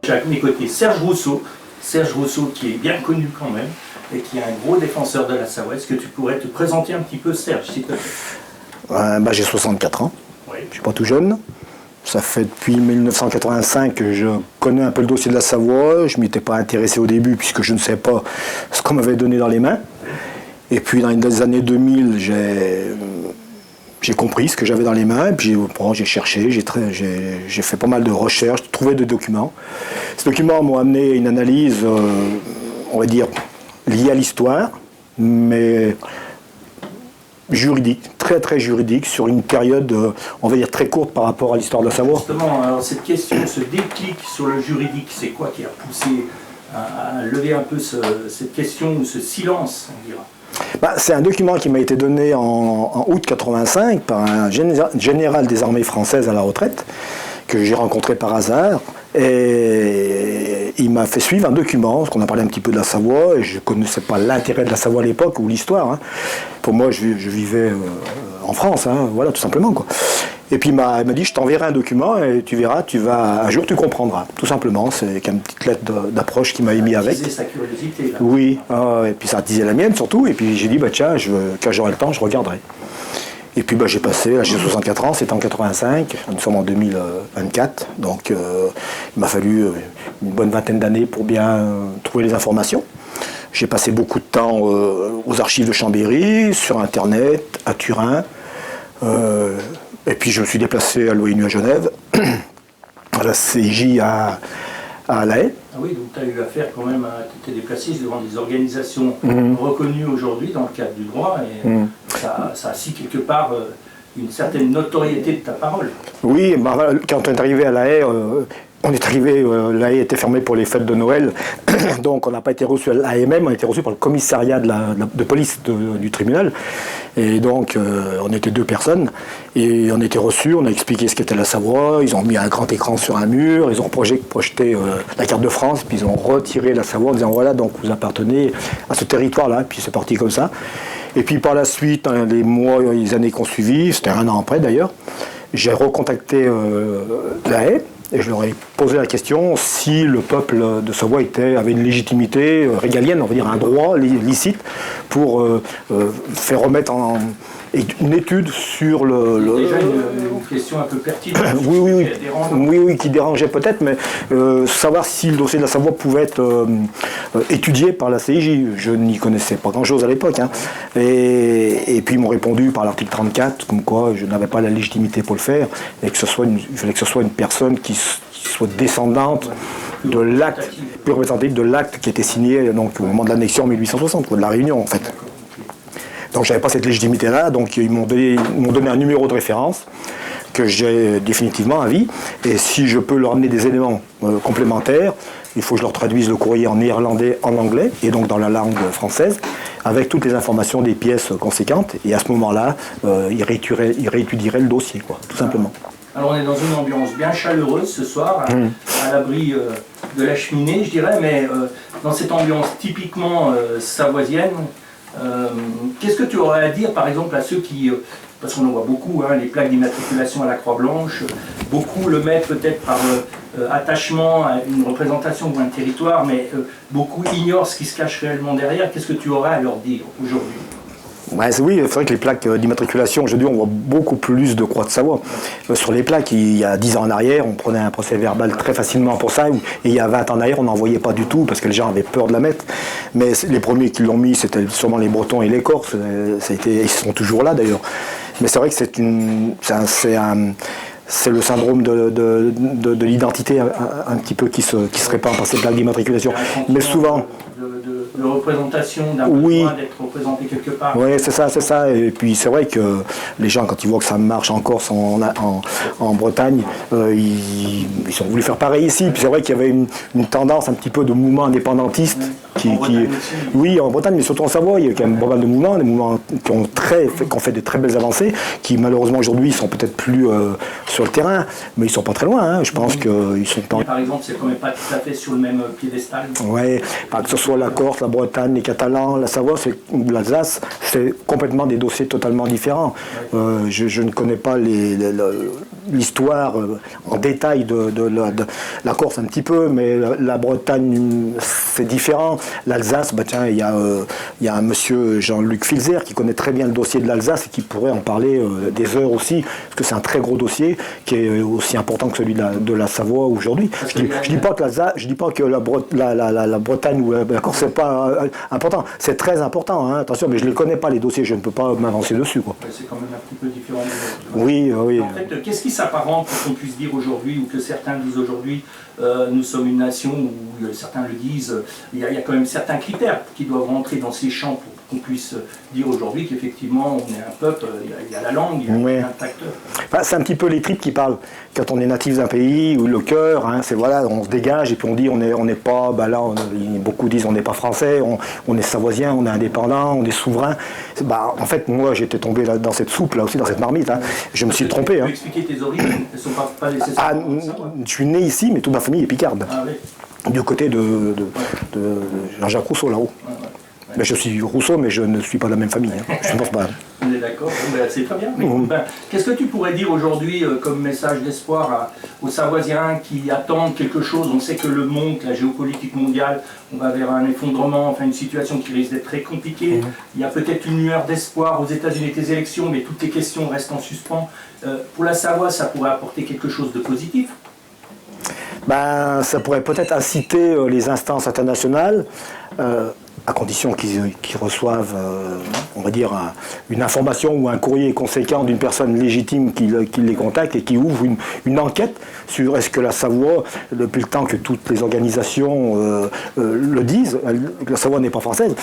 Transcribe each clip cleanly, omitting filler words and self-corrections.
À mes côtés, Serge Rousseau qui est bien connu quand même et qui est un gros défenseur de la Savoie. Est-ce que tu pourrais te présenter un petit peu, Serge, s'il te plaît? J'ai 64 ans, Oui. je ne suis pas tout jeune. Ça fait depuis 1985 que je connais un peu le dossier de la Savoie. Je ne m'y étais pas intéressé au début puisque je ne sais pas ce qu'on m'avait donné dans les mains. Et puis dans les années 2000, j'ai compris ce que j'avais dans les mains, et puis j'ai cherché, j'ai fait pas mal de recherches, trouvé des documents. Ces documents m'ont amené une analyse, on va dire, liée à l'histoire, mais juridique, très très juridique, sur une période, on va dire, très courte par rapport à l'histoire de la Savoie. Justement, alors cette question, ce déclic sur le juridique, c'est quoi qui a poussé à lever un peu cette question ou ce silence, on dira? C'est un document qui m'a été donné en août 85 par un général des armées françaises à la retraite, que j'ai rencontré par hasard, et il m'a fait suivre un document, parce qu'on a parlé un petit peu de la Savoie, et je ne connaissais pas l'intérêt de la Savoie à l'époque, ou l'histoire. Hein. Pour moi, je vivais en France, hein, voilà, tout simplement, quoi. Et puis il m'a dit, je t'enverrai un document et tu verras, un jour tu comprendras. Tout simplement, c'est une petite lettre d'approche qui m'a mis avec. Ça sa curiosité, là. Oui, et puis ça attisait la mienne surtout. Et puis j'ai dit, tiens, quand j'aurai le temps, je regarderai. Et puis j'ai passé, j'ai 64 ans, c'était en 85, nous sommes en 2024. Donc il m'a fallu une bonne vingtaine d'années pour bien trouver les informations. J'ai passé beaucoup de temps aux archives de Chambéry, sur Internet, à Turin. Et puis je me suis déplacé à l'ONU à Genève, à la CIJ à La Haye. Ah oui, donc tu as eu affaire quand même, tu t'es déplacé devant des organisations reconnues aujourd'hui dans le cadre du droit, et ça a si quelque part une certaine notoriété de ta parole. Oui, quand on est arrivé à La Haye, La Haye était fermée pour les fêtes de Noël, donc on n'a pas été reçu à La Haye même, on a été reçu par le commissariat de police du tribunal. Et donc on était 2 personnes, et on était reçus, on a expliqué ce qu'était la Savoie, ils ont mis un grand écran sur un mur, ils ont projeté la carte de France, puis ils ont retiré la Savoie en disant voilà, donc vous appartenez à ce territoire-là, puis c'est parti comme ça. Et puis par la suite, les mois, les années qui ont suivi, c'était 1 an après d'ailleurs, j'ai recontacté La Haye, et je leur ai posé la question si le peuple de Savoie avait une légitimité régalienne, on va dire un droit licite, pour faire remettre une étude sur Déjà une question un peu pertinente. Oui, qui dérangeait peut-être, mais savoir si le dossier de la Savoie pouvait être étudié par la CIJ. Je n'y connaissais pas grand-chose à l'époque. Hein. Et puis ils m'ont répondu par l'article 34, comme quoi je n'avais pas la légitimité pour le faire, et que il fallait que ce soit une personne qui soit descendante de l'acte, plus représentative de l'acte qui était signé donc, au moment de l'annexion en 1860, de la Réunion en fait. Donc je n'avais pas cette légitimité-là, donc ils m'ont donné un numéro de référence que j'ai définitivement à vie, et si je peux leur amener des éléments complémentaires, il faut que je leur traduise le courrier en néerlandais, en anglais, et donc dans la langue française, avec toutes les informations des pièces conséquentes, et à ce moment-là, ils réétudieraient le dossier, quoi, tout simplement. Alors on est dans une ambiance bien chaleureuse ce soir, à l'abri de la cheminée, je dirais, mais dans cette ambiance typiquement savoisienne, qu'est-ce que tu aurais à dire par exemple à ceux qui, parce qu'on en voit beaucoup, hein, les plaques d'immatriculation à la Croix-Blanche, beaucoup le mettent peut-être par attachement à une représentation ou un territoire, mais beaucoup ignorent ce qui se cache réellement derrière. Qu'est-ce que tu aurais à leur dire aujourd'hui? Oui, c'est vrai que les plaques d'immatriculation, aujourd'hui, on voit beaucoup plus de croix de Savoie. Sur les plaques, il y a 10 ans en arrière, on prenait un procès verbal très facilement pour ça, et il y a 20 ans en arrière, on n'en voyait pas du tout, parce que les gens avaient peur de la mettre. Mais les premiers qui l'ont mis, c'était sûrement les Bretons et les Corses, ils sont toujours là d'ailleurs. Mais c'est vrai que c'est le syndrome de l'identité un petit peu qui se répand par ces plaques d'immatriculation. Mais souvent... de représentation, d'un besoin d'être représenté quelque part. Oui, c'est ça. Et puis c'est vrai que les gens, quand ils voient que ça marche en Corse, en Bretagne, ils ont voulu faire pareil ici. Puis c'est vrai qu'il y avait une tendance un petit peu de mouvement indépendantiste Bretagne aussi. Oui, en Bretagne, mais surtout en Savoie, il y a quand même pas mal de mouvements, des mouvements qui ont fait de très belles avancées, qui malheureusement aujourd'hui sont peut-être plus sur le terrain, mais ils sont pas très loin. Hein. Je pense qu'ils sont Mais par exemple, c'est quand même pas tout à fait sur le même piédestal. Ouais, que ce soit la Corse, la Bretagne, les Catalans, la Savoie, ou l'Alsace, c'est complètement des dossiers totalement différents. Ouais. Je ne connais pas l'histoire en détail de la Corse un petit peu, mais la Bretagne, c'est différent. L'Alsace, bah tiens, il y a un monsieur Jean-Luc Filzer qui connaît très bien le dossier de l'Alsace et qui pourrait en parler des heures aussi, parce que c'est un très gros dossier qui est aussi important que celui de la Savoie aujourd'hui. Je dis pas que la Bretagne ou la Corse c'est pas important, c'est très important, hein, attention, mais je ne les connais pas les dossiers, je ne peux pas m'avancer dessus. Quoi. C'est quand même un petit peu différent. Oui. En fait, qu'est-ce qui s'apparente pour qu'on puisse dire aujourd'hui, ou que certains disent aujourd'hui, nous sommes une nation, ou certains le disent, il y a quand même certains critères qui doivent rentrer dans ces champs pour qu'on puisse dire aujourd'hui qu'effectivement on est un peuple, il y a la langue, il y a plein de facteurs. Enfin, c'est un petit peu les tripes qui parlent. Quand on est natif d'un pays, ou le cœur, hein, c'est voilà, on se dégage et puis on dit on n'est pas, bah là beaucoup disent on n'est pas français, on est savoisien, on est indépendant, on est souverain. Bah, en fait, moi j'étais tombé là, dans cette soupe, là aussi, dans cette marmite. Hein. Je me suis trompé. Tu peux expliquer tes origines, elles ne sont pas nécessairement. Je suis né ici, mais toute ma famille est picarde. Ah, oui. Du côté de Jean-Jacques Rousseau là-haut. Ben, je suis Rousseau, mais je ne suis pas de la même famille. Hein. Je ne pense pas. On est d'accord, c'est très bien. Qu'est-ce que tu pourrais dire aujourd'hui comme message d'espoir aux Savoisiens qui attendent quelque chose? On sait que le monde, la géopolitique mondiale, on va vers un effondrement, enfin une situation qui risque d'être très compliquée. Il y a peut-être une lueur d'espoir aux États-Unis avec les élections, mais toutes les questions restent en suspens. Pour la Savoie, ça pourrait apporter quelque chose de positif? Ben, ça pourrait peut-être inciter les instances internationales, à condition qu'ils reçoivent, on va dire, une information ou un courrier conséquent d'une personne légitime qui les contacte et qui ouvre une enquête sur est-ce que la Savoie, depuis le temps que toutes les organisations le disent, que la Savoie n'est pas française,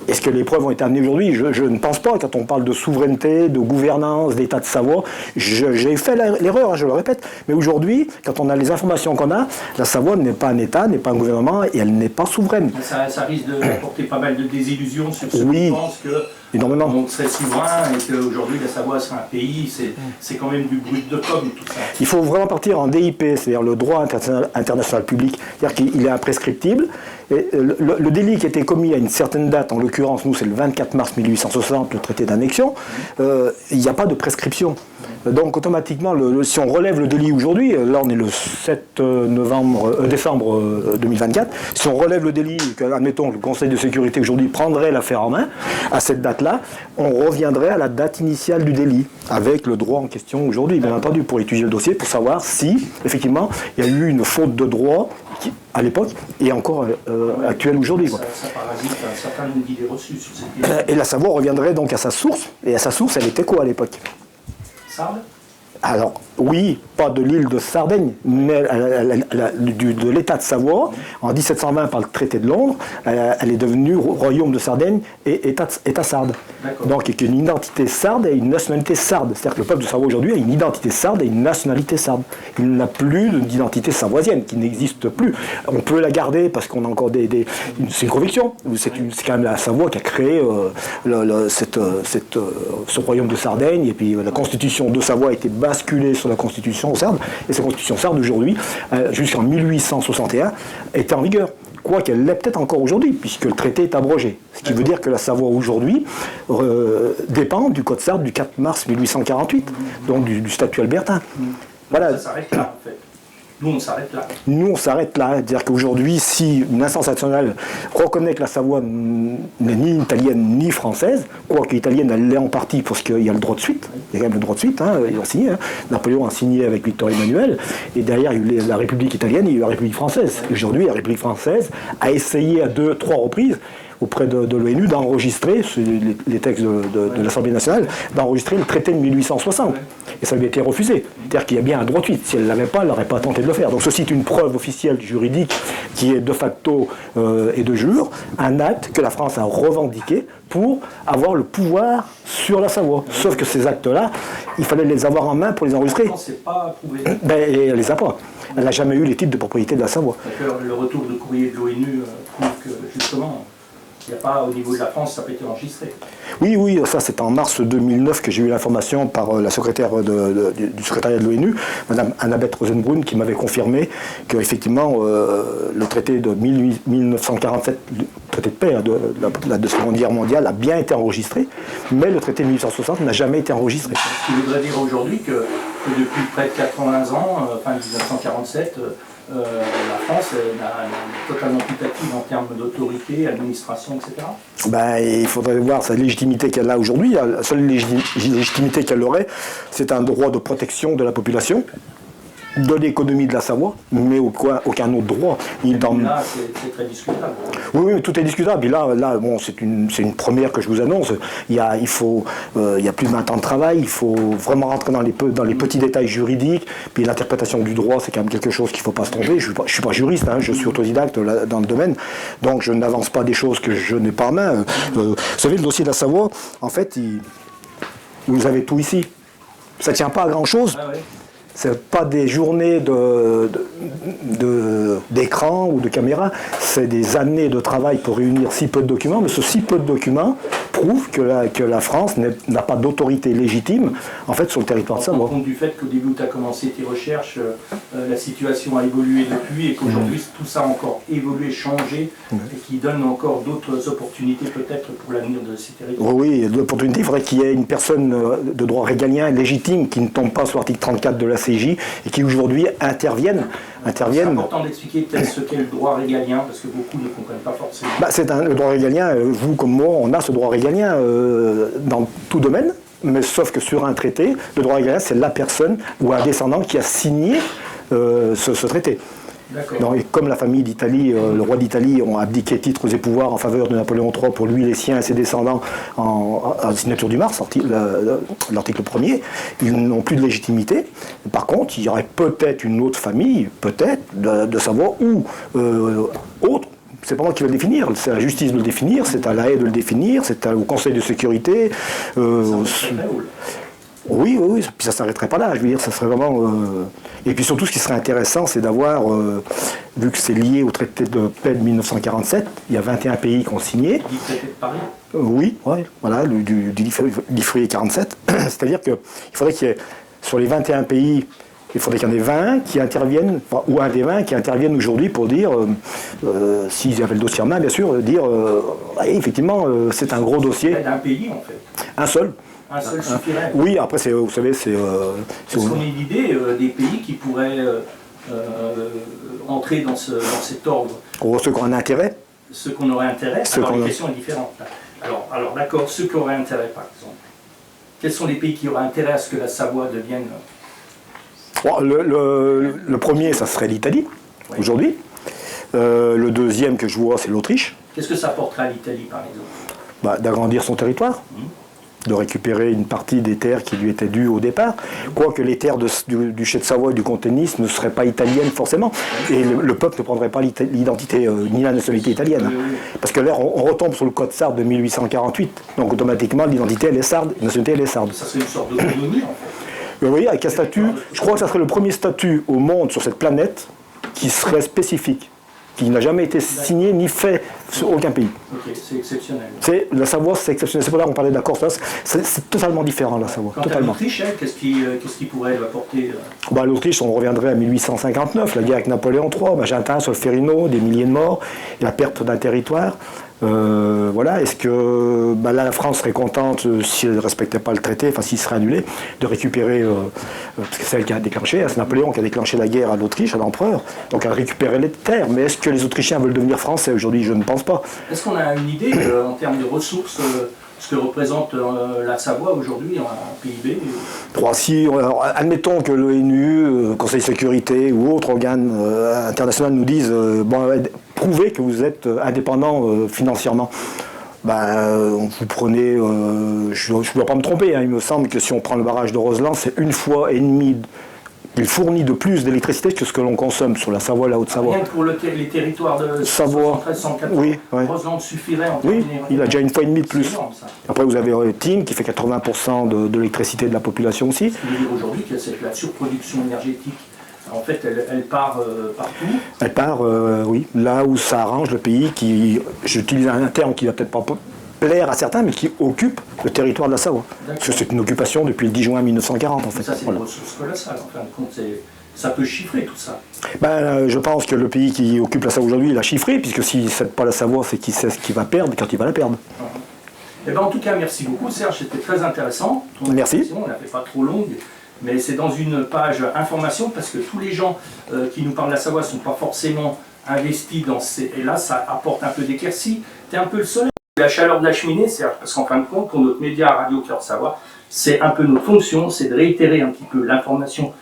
est-ce que les preuves ont été amenées aujourd'hui? Je ne pense pas. Quand on parle de souveraineté, de gouvernance, d'état de Savoie, j'ai fait l'erreur, hein, je le répète. Mais aujourd'hui, quand on a les informations qu'on a, la Savoie n'est pas un État, n'est pas un gouvernement et elle n'est pas souveraine. Ça risque de porter pas mal de désillusions sur ceux qui pensent qu'on serait souverain et qu'aujourd'hui la Savoie serait un pays. C'est quand même du brut de com, tout ça. Il faut vraiment partir en DIP, c'est-à-dire le droit international public. C'est-à-dire qu'il est imprescriptible. Et le délit qui a été commis à une certaine date, en l'occurrence, nous, c'est le 24 mars 1860, le traité d'annexion, il n'y a pas de prescription. Donc, automatiquement, si on relève le délit aujourd'hui, là, on est le 7 décembre 2024, si on relève le délit, admettons que le Conseil de sécurité aujourd'hui prendrait l'affaire en main, à cette date-là, on reviendrait à la date initiale du délit, avec le droit en question aujourd'hui, bien entendu, pour étudier le dossier, pour savoir si, effectivement, il y a eu une faute de droit à l'époque et encore actuelle aujourd'hui. Ça parasite un certain nombre d'idées reçues sur cette question. Et la Savoie reviendrait donc à sa source, et à sa source, elle était quoi à l'époque? Sardes? Alors, oui, pas de l'île de Sardaigne, mais de l'État de Savoie. En 1720, par le traité de Londres, elle est devenue royaume de Sardaigne et État sarde. Donc, il y a une identité sarde et une nationalité sarde. C'est-à-dire que le peuple de Savoie aujourd'hui a une identité sarde et une nationalité sarde. Il n'a plus d'identité savoisienne, qui n'existe plus. On peut la garder parce qu'on a encore c'est une conviction. C'est quand même la Savoie qui a créé ce royaume de Sardaigne. Et puis, la constitution de Savoie a été basculée sur la constitution sarde. Et cette constitution sarde aujourd'hui, jusqu'en 1861, était en vigueur. Quoi qu'elle l'est peut-être encore aujourd'hui, puisque le traité est abrogé. Ce qui veut dire que la Savoie aujourd'hui dépend du Code sarde du 4 mars 1848, donc du statut albertain. Voilà. Ça s'arrête là, en fait. Nous, on s'arrête là. Nous, on s'arrête là. C'est-à-dire qu'aujourd'hui, si une instance nationale reconnaît que la Savoie n'est ni italienne ni française, quoique italienne, elle l'est en partie parce qu'il y a le droit de suite. Il y a quand même le droit de suite, hein, ils ont signé. Hein. Napoléon a signé avec Victor Emmanuel. Et derrière, il y a eu la République italienne et il y a eu la République française. Et aujourd'hui, la République française a essayé à 2-3 reprises. auprès de l'ONU d'enregistrer, les textes de l'Assemblée nationale, d'enregistrer le traité de 1860. Et ça lui a été refusé. C'est-à-dire qu'il y a bien un droit de suite. Si elle ne l'avait pas, elle n'aurait pas tenté de le faire. Donc ceci est une preuve officielle juridique qui est de facto et de jure un acte que la France a revendiqué pour avoir le pouvoir sur la Savoie. Sauf que ces actes-là, il fallait les avoir en main pour les enregistrer. Non, c'est pas approuvé. Et elle les a pas. Elle n'a jamais eu les titres de propriété de la Savoie. Le retour de courrier de l'ONU prouve que justement, il n'y a pas au niveau de la France, ça n'a pas été enregistré. Oui, ça c'est en mars 2009 que j'ai eu l'information par la secrétaire du secrétariat de l'ONU, Madame Annabeth Rosenbrunn, qui m'avait confirmé qu'effectivement le traité de 1947, le traité de paix de la Seconde Guerre mondiale, a bien été enregistré, mais le traité de 1860 n'a jamais été enregistré. Ce qui voudrait dire aujourd'hui que depuis près de 80 ans, fin 1947, la France est totalement putative en termes d'autorité, administration, etc. Il faudrait voir sa légitimité qu'elle a aujourd'hui. La seule légitimité qu'elle aurait, c'est un droit de protection de la population, de l'économie de la Savoie, mais aucun autre droit. Là, c'est très discutable. Oui, tout est discutable. Et là bon, c'est une première que je vous annonce. Il y a plus de 20 ans de travail, il faut vraiment rentrer dans les petits détails juridiques. Puis l'interprétation du droit, c'est quand même quelque chose qu'il ne faut pas se tromper. Je ne suis pas juriste, hein, je suis autodidacte dans le domaine, donc je n'avance pas des choses que je n'ai pas en main. Vous savez, le dossier de la Savoie, en fait, vous avez tout ici. Ça ne tient pas à grand-chose. Ah, ouais. C'est pas des journées d'écran ou de caméra, c'est des années de travail pour réunir si peu de documents, mais ce si peu de documents prouve que la France n'a pas d'autorité légitime en fait sur le territoire de Savoie. En compte du fait qu'au début où tu as commencé tes recherches, la situation a évolué depuis et qu'aujourd'hui tout ça a encore évolué, changé et qui donne encore d'autres opportunités peut-être pour l'avenir de ces territoires. Oui, l'opportunité, il faudrait qu'il y ait une personne de droit régalien légitime qui ne tombe pas sur l'article 34 de la CJ et qui aujourd'hui intervienne. C'est important d'expliquer peut-être ce qu'est le droit régalien, parce que beaucoup ne comprennent pas forcément. Le droit régalien, vous comme moi, on a ce droit régalien dans tout domaine, mais sauf que sur un traité, le droit régalien, c'est la personne ou un descendant qui a signé ce traité. Donc, et comme la famille d'Italie, le roi d'Italie ont abdiqué titres et pouvoirs en faveur de Napoléon III pour lui, les siens et ses descendants en signature du Mars, l'article 1er, ils n'ont plus de légitimité. Par contre, il y aurait peut-être une autre famille, peut-être, de Savoie ou autre. C'est pas moi qui vais le définir, c'est à la justice de le définir, c'est à la Haye de le définir, c'est au Conseil de sécurité. Oui, puis ça ne s'arrêterait pas là, je veux dire, ça serait vraiment... Et puis surtout, ce qui serait intéressant, c'est d'avoir, vu que c'est lié au traité de paix de 1947, il y a 21 pays qui ont signé. Du traité de Paris ? Oui, voilà, du 10 février 47. C'est-à-dire qu'il faudrait qu'il y ait, sur les 21 pays, il faudrait qu'il y en ait 20 qui interviennent, ou un des 20 qui interviennent aujourd'hui pour dire, s'ils avaient le dossier en main, bien sûr, dire, effectivement, c'est un gros dossier. Un pays, en fait. Un seul. Un seul suffirait. Oui, après, vous savez, c'est... Est-ce qu'on a une idée des pays qui pourraient entrer dans cet ordre? Ceux qui ont un intérêt. Ceux qu'on aurait intérêt. Alors, la question est différente. Alors d'accord, ceux qui auraient intérêt, par exemple. Quels sont les pays qui auraient intérêt à ce que la Savoie devienne... Le premier, ça serait l'Italie, aujourd'hui. Le deuxième que je vois, c'est l'Autriche. Qu'est-ce que ça apporterait à l'Italie, par exemple? D'agrandir son territoire. De récupérer une partie des terres qui lui étaient dues au départ, quoique les terres du duché de Savoie et du comté-Nice ne seraient pas italiennes forcément, et le peuple ne prendrait pas l'identité ni la nationalité italienne. Parce que là, on retombe sur le code sarde de 1848, donc automatiquement l'identité elle est sarde, la nationalité elle est sarde. Ça serait une sorte d'autonomie en fait. Oui, avec un statut, je crois que ça serait le premier statut au monde sur cette planète qui serait spécifique, qui n'a jamais été signé ni fait sur aucun pays. Ok, c'est exceptionnel. La Savoie, c'est exceptionnel. C'est pour ça qu'on parlait de la Corse. C'est totalement différent, la Savoie. Quant à l'Autriche, qu'est-ce qui pourrait lui apporter L'Autriche, on reviendrait à 1859, la guerre avec Napoléon III, Magentin, Solferino, des milliers de morts, la perte d'un territoire. Voilà, est-ce que là la France serait contente si elle ne respectait pas le traité, enfin s'il serait annulé, de récupérer, parce que c'est elle qui a déclenché, c'est Napoléon qui a déclenché la guerre à l'Autriche, à l'empereur, donc elle a récupéré les terres. Mais est-ce que les Autrichiens veulent devenir français aujourd'hui? Je ne pense pas. Est-ce qu'on a une idée en termes de ressources, ce que représente la Savoie aujourd'hui en PIB? Si, admettons que l'ONU, Conseil de sécurité ou autre organe international nous disent prouver que vous êtes indépendant financièrement? Vous prenez, je ne dois pas me tromper, hein, il me semble que si on prend le barrage de Roseland, c'est 1,5 fois il fournit de plus d'électricité que ce que l'on consomme sur la Savoie, la Haute-Savoie. Rien que pour les territoires de Savoie, 73, 114, oui, Roseland suffirait en oui, terminer. il a déjà 1,5 fois de plus. C'est énorme, ça. Après, vous avez Tim qui fait 80% de l'électricité de la population aussi. Ce qui veut dire aujourd'hui que c'est la surproduction énergétique. En fait, elle part partout. Elle part, oui, là où ça arrange le pays qui, j'utilise un terme qui va peut-être pas plaire à certains, mais qui occupe le territoire de la Savoie. Parce que c'est une occupation depuis le 10 juin 1940 en fait. Ça, c'est une ressource colossale, en fin de compte. Ça peut chiffrer tout ça. Je pense que le pays qui occupe la Savoie aujourd'hui, il a chiffré, puisque s'il ne cède pas la Savoie, c'est qu'il sait ce qu'il va perdre quand il va la perdre. En tout cas, merci beaucoup Serge, c'était très intéressant. Merci. On ne la fait pas trop longue, mais c'est dans une page information, parce que tous les gens qui nous parlent de la Savoie ne sont pas forcément investis dans ces... Et là, ça apporte un peu d'éclaircie. Tu es un peu le soleil. La chaleur de la cheminée, Serge, parce qu'en fin de compte, pour notre média Radio Cœur de Savoie, c'est un peu notre fonction, c'est de réitérer un petit peu l'information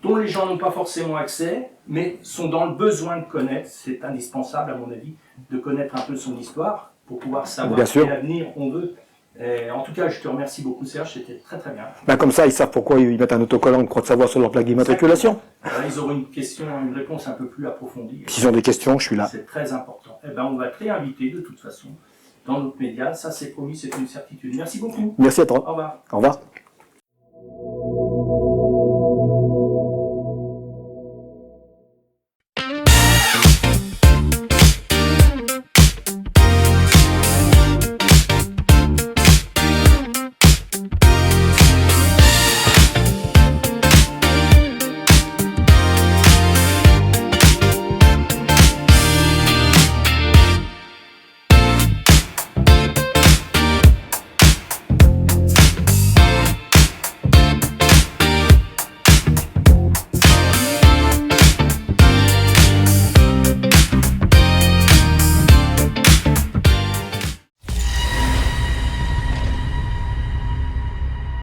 dont les gens n'ont pas forcément accès, mais sont dans le besoin de connaître. C'est indispensable, à mon avis, de connaître un peu son histoire pour pouvoir savoir quel avenir on veut. Et en tout cas, je te remercie beaucoup, Serge, c'était très très bien. Comme ça, ils savent pourquoi ils mettent un autocollant de Croix de Savoie sur leur plaque d'immatriculation. Ils auront une réponse un peu plus approfondie. S'ils ont des questions, je suis là. C'est très important. On va te réinviter de toute façon dans notre média. Ça, c'est promis, c'est une certitude. Merci beaucoup. Merci à toi. Au revoir. Au revoir.